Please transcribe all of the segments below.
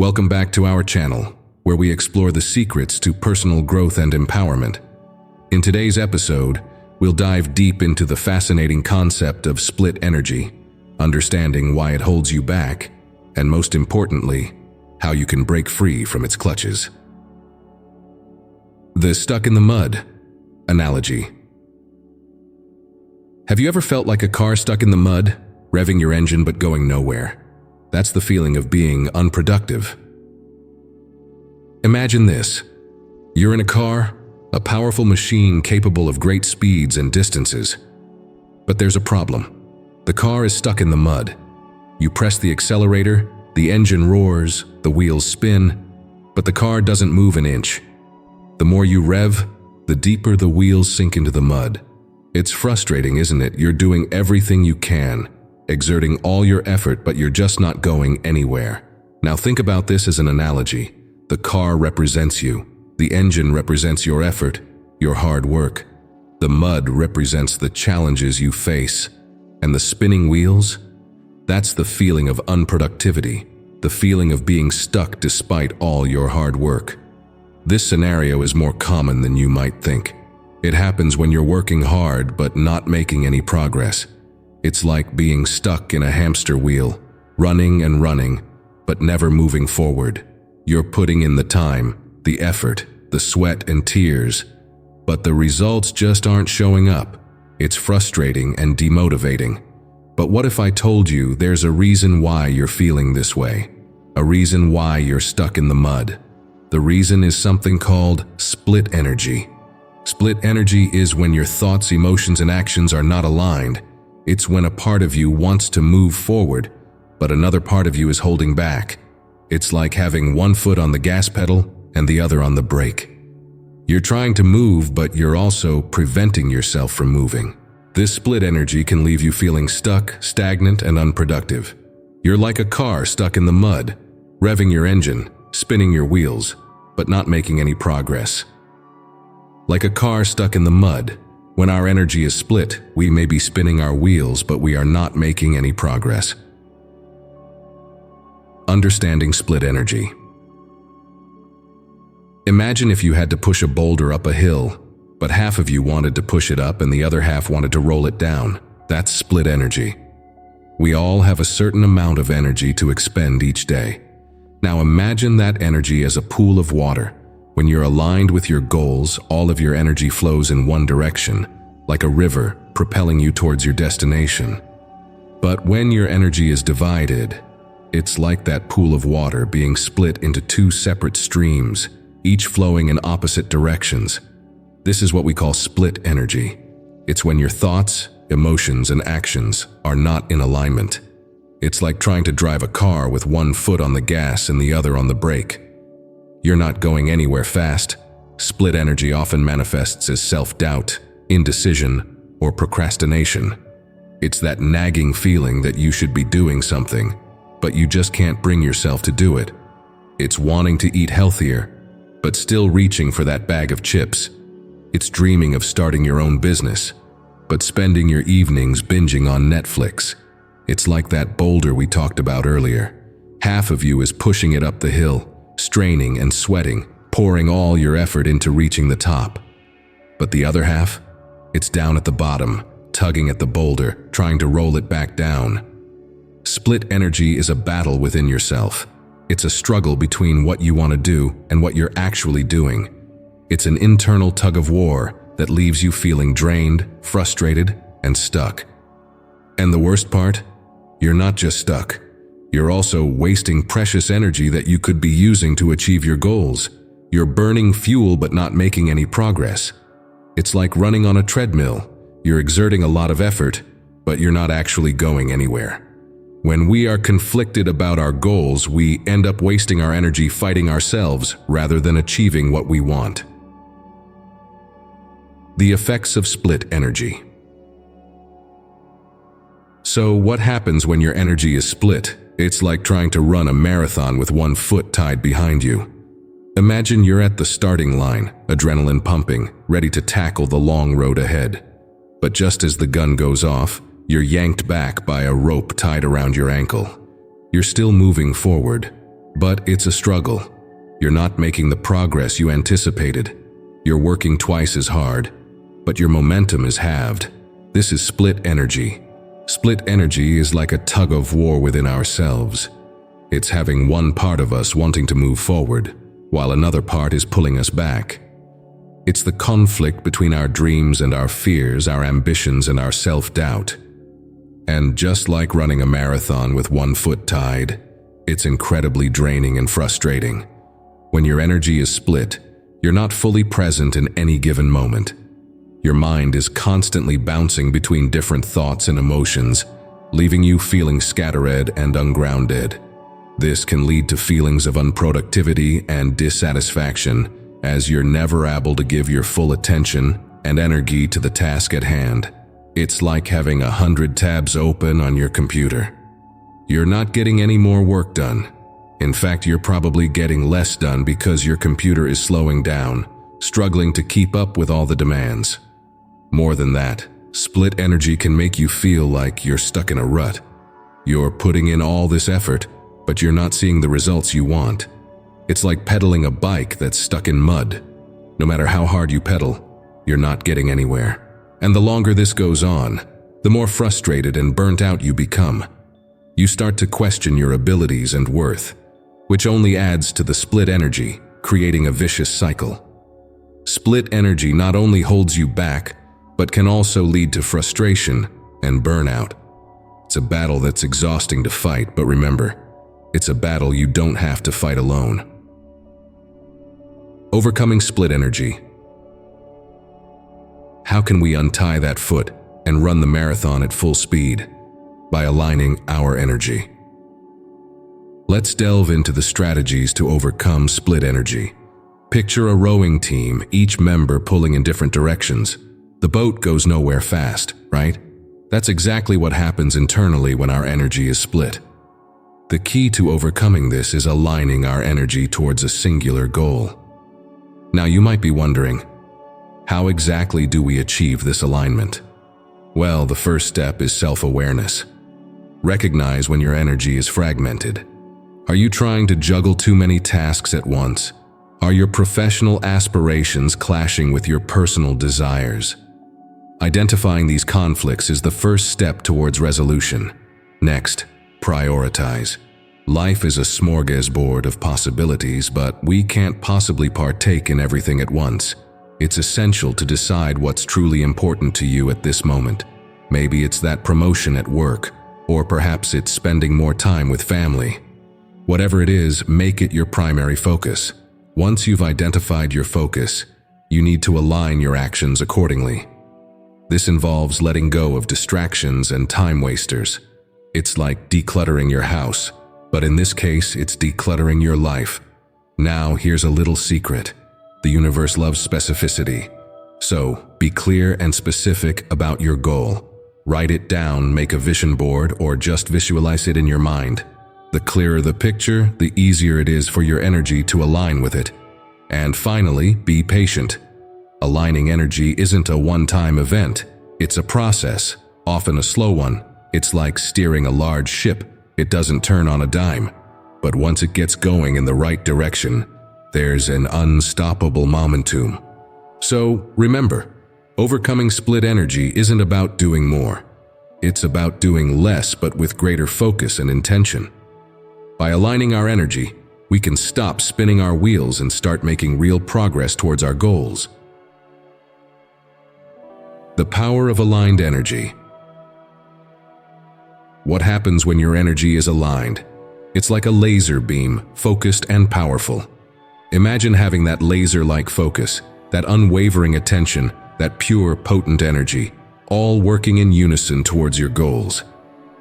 Welcome back to our channel, where we explore the secrets to personal growth and empowerment. In today's episode, we'll dive deep into the fascinating concept of split energy, understanding why it holds you back, and most importantly, how you can break free from its clutches. The stuck in the mud analogy. Have you ever felt like a car stuck in the mud, revving your engine but going nowhere? That's the feeling of being unproductive. Imagine this. You're in a car, a powerful machine capable of great speeds and distances. But there's a problem. The car is stuck in the mud. You press the accelerator, the engine roars, the wheels spin, but the car doesn't move an inch. The more you rev, the deeper the wheels sink into the mud. It's frustrating, isn't it? You're doing everything you can, exerting all your effort, but you're just not going anywhere. Now think about this as an analogy. The car represents you. The engine represents your effort, your hard work. The mud represents the challenges you face. And the spinning wheels? That's the feeling of unproductivity, the feeling of being stuck despite all your hard work. This scenario is more common than you might think. It happens when you're working hard but not making any progress. It's like being stuck in a hamster wheel, running and running, but never moving forward. You're putting in the time, the effort, the sweat and tears, but the results just aren't showing up. It's frustrating and demotivating. But what if I told you there's a reason why you're feeling this way? A reason why you're stuck in the mud? The reason is something called split energy. Split energy is when your thoughts, emotions, and actions are not aligned. It's when a part of you wants to move forward, but another part of you is holding back. It's like having one foot on the gas pedal and the other on the brake. You're trying to move, but you're also preventing yourself from moving. This split energy can leave you feeling stuck, stagnant, and unproductive. You're like a car stuck in the mud, revving your engine, spinning your wheels, but not making any progress. Like a car stuck in the mud, when our energy is split, we may be spinning our wheels, but we are not making any progress. Understanding split energy. Imagine if you had to push a boulder up a hill, but half of you wanted to push it up and the other half wanted to roll it down. That's split energy. We all have a certain amount of energy to expend each day. Now imagine that energy as a pool of water. When you're aligned with your goals, all of your energy flows in one direction, like a river propelling you towards your destination. But when your energy is divided, it's like that pool of water being split into two separate streams, each flowing in opposite directions. This is what we call split energy. It's when your thoughts, emotions, and actions are not in alignment. It's like trying to drive a car with one foot on the gas and the other on the brake. You're not going anywhere fast. Split energy often manifests as self-doubt, indecision, or procrastination. It's that nagging feeling that you should be doing something, but you just can't bring yourself to do it. It's wanting to eat healthier, but still reaching for that bag of chips. It's dreaming of starting your own business, but spending your evenings binging on Netflix. It's like that boulder we talked about earlier. Half of you is pushing it up the hill, straining and sweating, pouring all your effort into reaching the top. But the other half? It's down at the bottom, tugging at the boulder, trying to roll it back down. Split energy is a battle within yourself. It's a struggle between what you want to do and what you're actually doing. It's an internal tug of war that leaves you feeling drained, frustrated, and stuck. And the worst part? You're not just stuck. You're also wasting precious energy that you could be using to achieve your goals. You're burning fuel but not making any progress. It's like running on a treadmill. You're exerting a lot of effort, but you're not actually going anywhere. When we are conflicted about our goals, we end up wasting our energy fighting ourselves rather than achieving what we want. The effects of split energy. So what happens when your energy is split? It's like trying to run a marathon with one foot tied behind you. Imagine you're at the starting line, adrenaline pumping, ready to tackle the long road ahead. But just as the gun goes off, you're yanked back by a rope tied around your ankle. You're still moving forward, But it's a struggle. You're not making the progress you anticipated. You're working twice as hard, but your momentum is halved. This is split energy. Split energy is like a tug of war within ourselves. It's having one part of us wanting to move forward, while another part is pulling us back. It's the conflict between our dreams and our fears, our ambitions and our self-doubt. And just like running a marathon with one foot tied, it's incredibly draining and frustrating. When your energy is split, you're not fully present in any given moment. Your mind is constantly bouncing between different thoughts and emotions, leaving you feeling scattered and ungrounded. This can lead to feelings of unproductivity and dissatisfaction, as you're never able to give your full attention and energy to the task at hand. It's like having 100 tabs open on your computer. You're not getting any more work done. In fact, you're probably getting less done because your computer is slowing down, struggling to keep up with all the demands. More than that, split energy can make you feel like you're stuck in a rut. You're putting in all this effort, but you're not seeing the results you want. It's like pedaling a bike that's stuck in mud. No matter how hard you pedal, you're not getting anywhere. And the longer this goes on, the more frustrated and burnt out you become. You start to question your abilities and worth, which only adds to the split energy, creating a vicious cycle. Split energy not only holds you back, but can also lead to frustration and burnout. It's a battle that's exhausting to fight, but remember, it's a battle you don't have to fight alone. Overcoming split energy. How can we untie that foot and run the marathon at full speed? By aligning our energy. Let's delve into the strategies to overcome split energy. Picture a rowing team, each member pulling in different directions. The boat goes nowhere fast, right? That's exactly what happens internally when our energy is split. The key to overcoming this is aligning our energy towards a singular goal. Now you might be wondering, how exactly do we achieve this alignment? Well, the first step is self-awareness. Recognize when your energy is fragmented. Are you trying to juggle too many tasks at once? Are your professional aspirations clashing with your personal desires? Identifying these conflicts is the first step towards resolution. Next, prioritize. Life is a smorgasbord of possibilities, but we can't possibly partake in everything at once. It's essential to decide what's truly important to you at this moment. Maybe it's that promotion at work, or perhaps it's spending more time with family. Whatever it is, make it your primary focus. Once you've identified your focus, you need to align your actions accordingly. This involves letting go of distractions and time wasters. It's like decluttering your house, but in this case, it's decluttering your life. Now, here's a little secret. The universe loves specificity. So, be clear and specific about your goal. Write it down, make a vision board, or just visualize it in your mind. The clearer the picture, the easier it is for your energy to align with it. And finally, be patient. Aligning energy isn't a one-time event. It's a process, often a slow one. It's like steering a large ship. It doesn't turn on a dime. But once it gets going in the right direction, there's an unstoppable momentum. So, remember, overcoming split energy isn't about doing more. It's about doing less but with greater focus and intention. By aligning our energy, we can stop spinning our wheels and start making real progress towards our goals. The power of aligned energy. What happens when your energy is aligned? It's like a laser beam, focused and powerful. Imagine having that laser-like focus, that unwavering attention, that pure, potent energy, all working in unison towards your goals.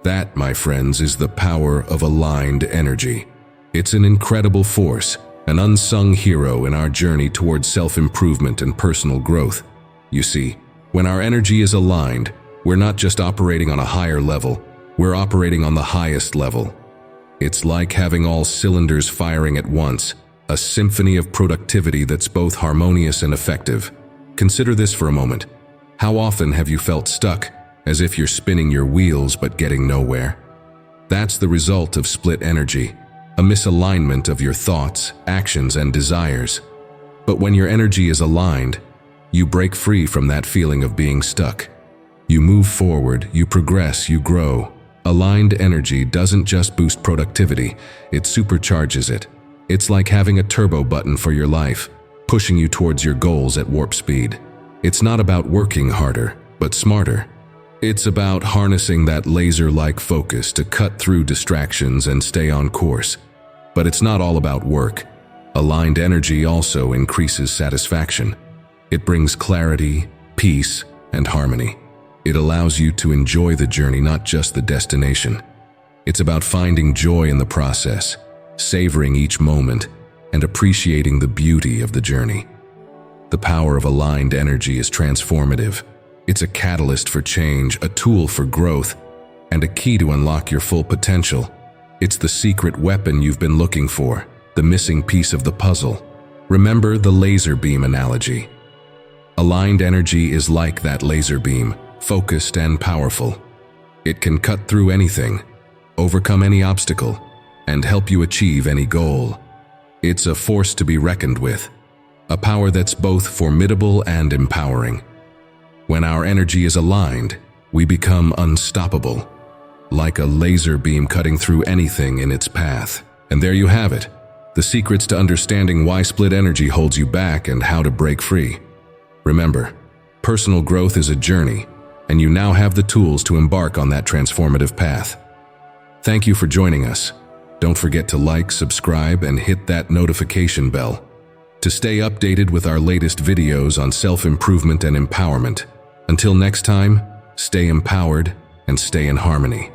That, my friends, is the power of aligned energy. It's an incredible force, an unsung hero in our journey towards self-improvement and personal growth. You see, when our energy is aligned, we're not just operating on a higher level, we're operating on the highest level. It's like having all cylinders firing at once, a symphony of productivity that's both harmonious and effective. Consider this for a moment. How often have you felt stuck, as if you're spinning your wheels but getting nowhere? That's the result of split energy. a misalignment of your thoughts, actions, and desires. But when your energy is aligned, you break free from that feeling of being stuck. You move forward, you progress, you grow. Aligned energy doesn't just boost productivity, it supercharges it. It's like having a turbo button for your life, pushing you towards your goals at warp speed. It's not about working harder, but smarter. It's about harnessing that laser-like focus to cut through distractions and stay on course. But it's not all about work. Aligned energy also increases satisfaction. It brings clarity, peace, and harmony. It allows you to enjoy the journey, not just the destination. It's about finding joy in the process, savoring each moment, and appreciating the beauty of the journey. The power of aligned energy is transformative. It's a catalyst for change, a tool for growth, and a key to unlock your full potential. It's the secret weapon you've been looking for, the missing piece of the puzzle. Remember the laser beam analogy. Aligned energy is like that laser beam, focused and powerful. It can cut through anything, overcome any obstacle, and help you achieve any goal. It's a force to be reckoned with, a power that's both formidable and empowering. When our energy is aligned, we become unstoppable, like a laser beam cutting through anything in its path. And there you have it, the secrets to understanding why split energy holds you back and how to break free. Remember, personal growth is a journey, and you now have the tools to embark on that transformative path. Thank you for joining us. Don't forget to like, subscribe, and hit that notification bell to stay updated with our latest videos on self-improvement and empowerment. Until next time, stay empowered and stay in harmony.